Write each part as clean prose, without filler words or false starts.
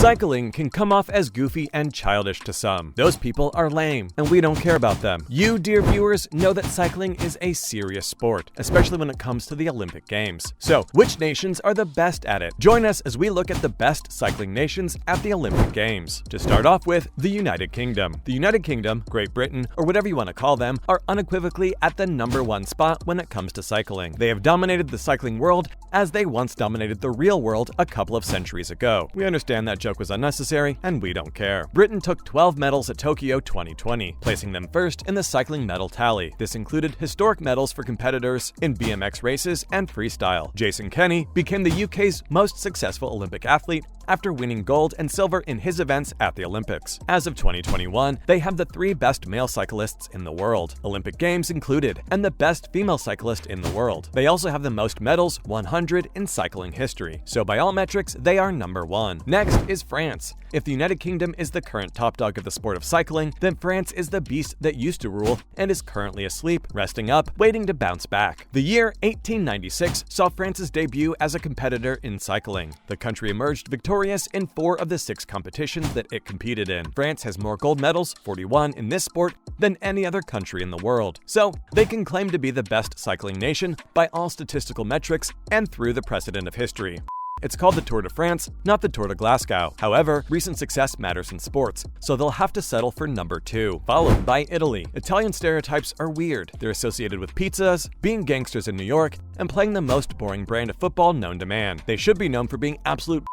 Cycling can come off as goofy and childish to some. Those people are lame, and we don't care about them. You, dear viewers, know that cycling is a serious sport, especially when it comes to the Olympic Games. So, which nations are the best at it? Join us as we look at the best cycling nations at the Olympic Games. To start off with, the United Kingdom. The United Kingdom, Great Britain, or whatever you want to call them, are unequivocally at the #1 spot when it comes to cycling. They have dominated the cycling world as they once dominated the real world a couple of centuries ago. We understand that joke was unnecessary, and we don't care. Britain took 12 medals at Tokyo 2020, placing them first in the cycling medal tally. This included historic medals for competitors in BMX races and freestyle. Jason Kenny became the UK's most successful Olympic athlete after winning gold and silver in his events at the Olympics. As of 2021, they have the 3 best male cyclists in the world, Olympic Games included, and the best female cyclist in the world. They also have the most medals, 100, in cycling history. So by all metrics, they are #1. Next is France. If the United Kingdom is the current top dog of the sport of cycling, then France is the beast that used to rule and is currently asleep, resting up, waiting to bounce back. The year 1896 saw France's debut as a competitor in cycling. The country emerged victorious in 4 of the 6 competitions that it competed in. France has more gold medals, 41, in this sport than any other country in the world. So, they can claim to be the best cycling nation by all statistical metrics and through the precedent of history. It's called the Tour de France, not the Tour de Glasgow. However, recent success matters in sports, so they'll have to settle for #2, followed by Italy. Italian stereotypes are weird. They're associated with pizzas, being gangsters in New York, and playing the most boring brand of football known to man. They should be known for being absolute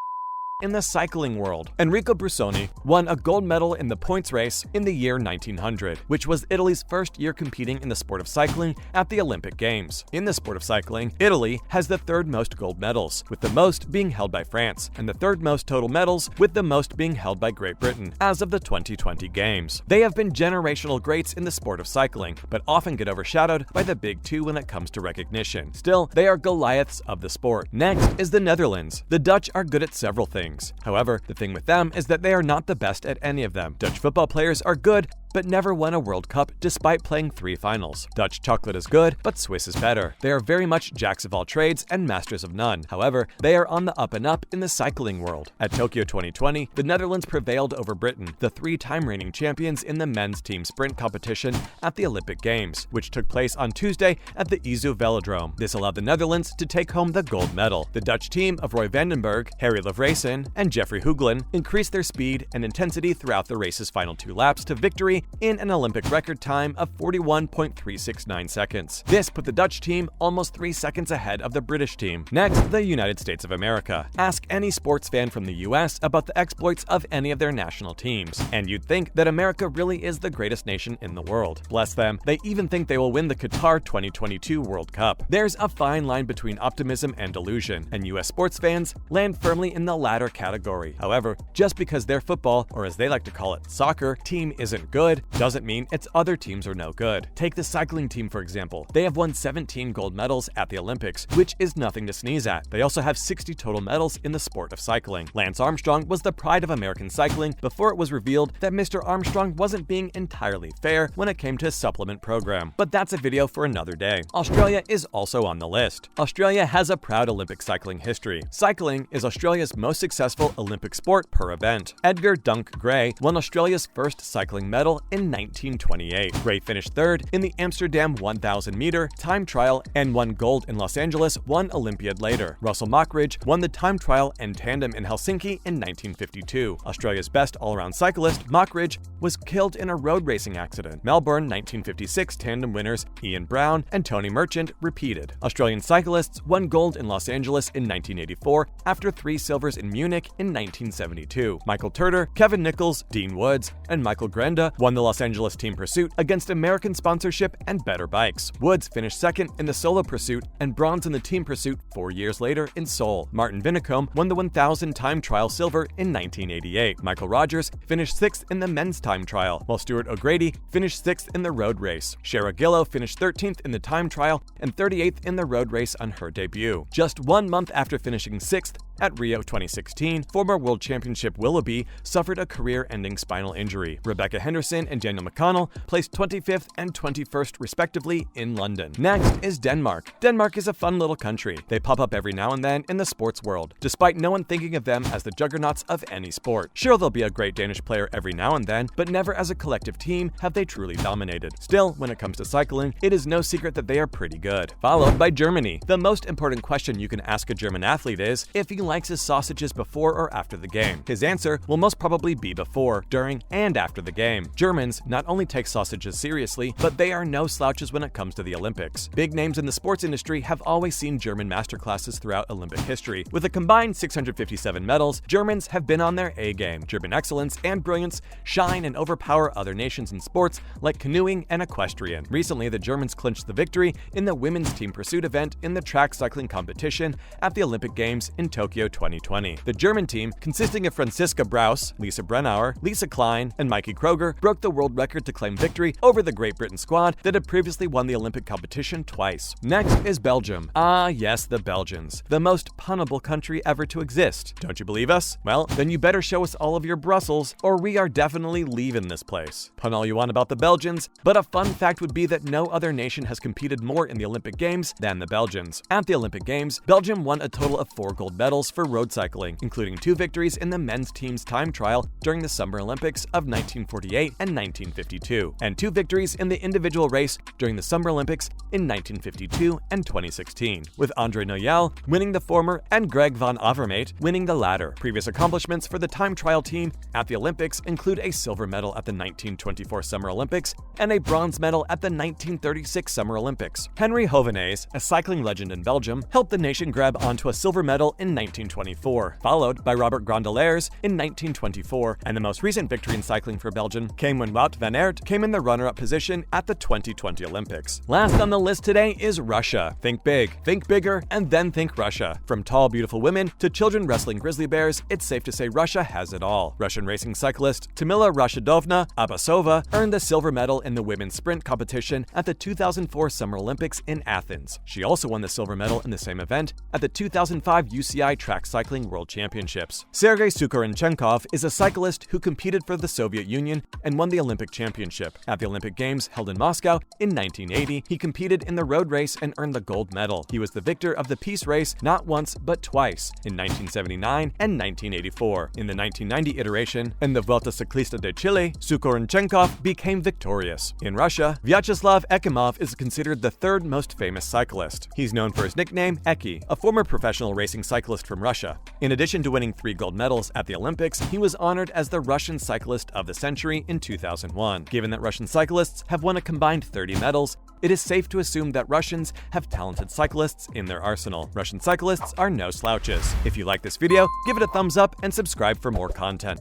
in the cycling world. Enrico Brusoni won a gold medal in the points race in the year 1900, which was Italy's first year competing in the sport of cycling at the Olympic Games. In the sport of cycling, Italy has the 3rd most gold medals, with the most being held by France, and the 3rd most total medals, with the most being held by Great Britain, as of the 2020 Games. They have been generational greats in the sport of cycling, but often get overshadowed by the big 2 when it comes to recognition. Still, they are Goliaths of the sport. Next is the Netherlands. The Dutch are good at several things. However, the thing with them is that they are not the best at any of them. Dutch football players are good, but never won a World Cup despite playing 3 finals. Dutch chocolate is good, but Swiss is better. They are very much jacks of all trades and masters of none. However, they are on the up and up in the cycling world. At Tokyo 2020, the Netherlands prevailed over Britain, the 3-time reigning champions in the men's team sprint competition at the Olympic Games, which took place on Tuesday at the velodrome. This allowed the Netherlands to take home the gold medal. The Dutch team of Roy Vandenberg, Harry Levresen, and Jeffrey Hoogland increased their speed and intensity throughout the race's final 2 laps to victory in an Olympic record time of 41.369 seconds. This put the Dutch team almost 3 seconds ahead of the British team. Next, the United States of America. Ask any sports fan from the US about the exploits of any of their national teams, and you'd think that America really is the greatest nation in the world. Bless them, they even think they will win the Qatar 2022 World Cup. There's a fine line between optimism and delusion, and US sports fans land firmly in the latter category. However, just because their football, or as they like to call it, soccer, team isn't good, doesn't mean its other teams are no good. Take the cycling team, for example. They have won 17 gold medals at the Olympics, which is nothing to sneeze at. They also have 60 total medals in the sport of cycling. Lance Armstrong was the pride of American cycling before it was revealed that Mr. Armstrong wasn't being entirely fair when it came to his supplement program. But that's a video for another day. Australia is also on the list. Australia has a proud Olympic cycling history. Cycling is Australia's most successful Olympic sport per event. Edgar Dunk Gray won Australia's first cycling medal in 1928. Gray finished 3rd in the Amsterdam 1,000-meter time trial and won gold in Los Angeles 1 Olympiad later. Russell Mockridge won the time trial and tandem in Helsinki in 1952. Australia's best all-around cyclist, Mockridge, was killed in a road racing accident. Melbourne 1956 tandem winners Ian Brown and Tony Merchant repeated. Australian cyclists won gold in Los Angeles in 1984 after 3 silvers in Munich in 1972. Michael Turner, Kevin Nichols, Dean Woods, and Michael Grenda won the Los Angeles team pursuit against American sponsorship and better bikes. Woods finished 2nd in the solo pursuit and bronze in the team pursuit 4 years later in Seoul. Martin Vinicombe won the 1,000 time trial silver in 1988. Michael Rogers finished 6th in the men's time trial, while Stuart O'Grady finished 6th in the road race. Shara Gillow finished 13th in the time trial and 38th in the road race on her debut. Just 1 month after finishing 6th, At Rio 2016, former World Championship Willoughby suffered a career-ending spinal injury. Rebecca Henderson and Daniel McConnell placed 25th and 21st respectively in London. Next is Denmark. Denmark is a fun little country. They pop up every now and then in the sports world, despite no one thinking of them as the juggernauts of any sport. Sure, there'll be a great Danish player every now and then, but never as a collective team have they truly dominated. Still, when it comes to cycling, it is no secret that they are pretty good. Followed by Germany. The most important question you can ask a German athlete is if he likes his sausages before or after the game. His answer will most probably be before, during, and after the game. Germans not only take sausages seriously, but they are no slouches when it comes to the Olympics. Big names in the sports industry have always seen German masterclasses throughout Olympic history. With a combined 657 medals, Germans have been on their A game. German excellence and brilliance shine and overpower other nations in sports like canoeing and equestrian. Recently, the Germans clinched the victory in the women's team pursuit event in the track cycling competition at the Olympic Games in Tokyo 2020. The German team, consisting of Franziska Braus, Lisa Brennauer, Lisa Klein, and Mikey Kroger, broke the world record to claim victory over the Great Britain squad that had previously won the Olympic competition twice. Next is Belgium. Ah, yes, the Belgians. The most punnable country ever to exist. Don't you believe us? Well, then you better show us all of your Brussels, or we are definitely leaving this place. Pun all you want about the Belgians, but a fun fact would be that no other nation has competed more in the Olympic Games than the Belgians. At the Olympic Games, Belgium won a total of 4 gold medals for road cycling, including 2 victories in the men's team's time trial during the Summer Olympics of 1948 and 1952, and 2 victories in the individual race during the Summer Olympics in 1952 and 2016, with André Noyel winning the former and Greg van Avermaet winning the latter. Previous accomplishments for the time trial team at the Olympics include a silver medal at the 1924 Summer Olympics and a bronze medal at the 1936 Summer Olympics. Henry Hovenaes, a cycling legend in Belgium, helped the nation grab onto a silver medal in 1924, followed by Robert Grandelaars in 1924, and the most recent victory in cycling for Belgium came when Wout van Aert came in the runner-up position at the 2020 Olympics. Last on the list today is Russia. Think big, think bigger, and then think Russia. From tall, beautiful women to children wrestling grizzly bears, it's safe to say Russia has it all. Russian racing cyclist Tamila Rashidovna Abasova earned the silver medal in the women's sprint competition at the 2004 Summer Olympics in Athens. She also won the silver medal in the same event at the 2005 UCI Track Cycling World Championships. Sergei Sukorinchenkov is a cyclist who competed for the Soviet Union and won the Olympic Championship. At the Olympic Games held in Moscow in 1980, he competed in the road race and earned the gold medal. He was the victor of the peace race not once but twice, in 1979 and 1984. In the 1990 iteration, in the Vuelta Ciclista de Chile, Sukorinchenkov became victorious. In Russia, Vyacheslav Ekimov is considered the 3rd most famous cyclist. He's known for his nickname Eki, a former professional racing cyclist from Russia. In addition to winning 3 gold medals at the Olympics, he was honored as the Russian Cyclist of the Century in 2001. Given that Russian cyclists have won a combined 30 medals, it is safe to assume that Russians have talented cyclists in their arsenal. Russian cyclists are no slouches. If you like this video, give it a thumbs up and subscribe for more content.